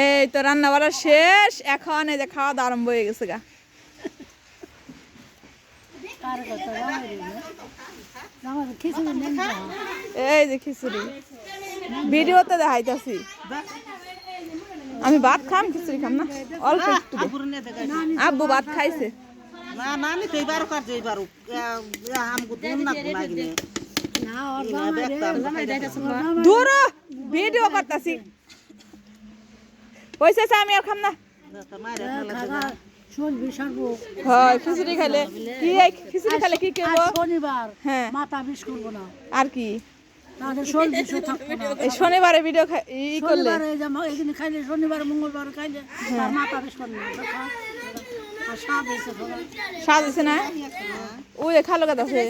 এই তো রান্না বাড়া শেষ, এখন এই যে খাওয়া দাওয়া আরম্ভ হয়ে গেছে গা। এই যে খিচুড়ি ভিডিওতে দেখাইতাছি। আমি ভাত খাম, খিচুড়ি খাম না, অল্প একটু দে। আব্বু ভাত খাইছে। না না আমি তো এবারও কাজ এবারও আমগো দুন না লাগিনে দূর ভিডিও করতাছি। পয়সা চা আমি আর খাম না। হয় খিচুড়ি খাইলে কি, খিচুড়ি খাইলে কি করব? শনিবার হ্যাঁ মাথা বিষ করবো না, আর কি তাহলে শোল বিষও থাকবো না। এই শনিবারে ভিডিও ই করলে শনিবারে এদিন খাইলে, শনিবার মঙ্গলবার খাইলে তার মাথা বিষ করবো না। আর স্বাদ হয়েছে সবাই। স্বাদ আছে না? ওই যে খালো গাছ আছে।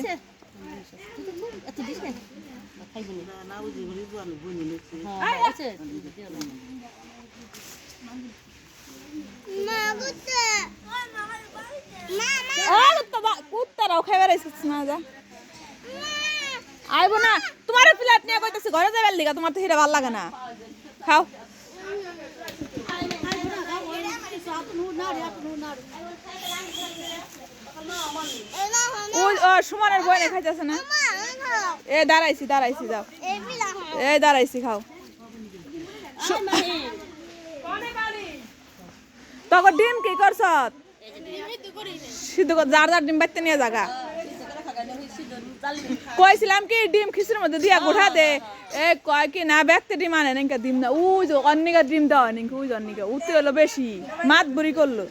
না ওই যে রিজওয়ান বইনি লেছে কুত্তারাও খাইবার আইছিস না, যা আইবো না। তোমার প্লেট নিয়ে কইতাছি ঘরে যাবার লিগা, তোমার তো হিরা ভাল লাগে না। খাও। ওই সুমনের বইনে খাইতেছে না। এ দাঁড়াইছি দাঁড়াইছি, যাও। এই দাঁড়াইছি, খাও। তখন ডিম কি করছ? সিদ্ধ কর, যার যার ডিম বাইতে নিয়ে জাগা। কইছিলাম কি ডিম খিচুড়ির মধ্যে দিয়া গোঠা দে। এ কয় কি না ব্যক্তি ডিম আনে নাকি ডিম না, ওই যে অন্যিকা ডিম দেওয়া নাকি, ওই অন্যিকা উঠতে হলো বেশি মাত বুড়ি করলো।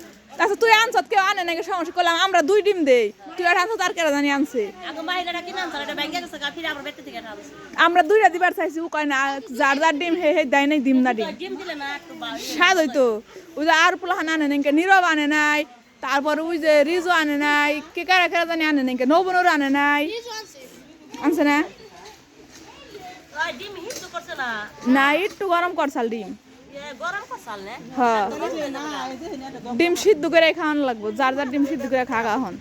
আচ্ছা তুই আনছত, কেউ আনে নাকি সমস্যা করলাম, আমরা 2 ডিম দেই, তুই আর আনছত আর কেরা জানি আনছে। আমরা 2টা দিবার চাইছি, ও কয় না যার যার ডিম হে হে দেয় নাই ডিম না ডিম স্বাদ হইতো। ওই যে আর পোলা আনে নাকি, নীরব আনে নাই, তারপর ওই যে রিজু আনে নাই, কে কারা কারা জানি আনে নাকি, নবনুর আনে নাই, আনছে না? না একটু গরম করছাল ডিম। হ্যাঁ ডিম সিদ্ধ করে খাওয়ানো লাগবো, যার যার ডিম সিদ্ধ করে খাওয়া হন।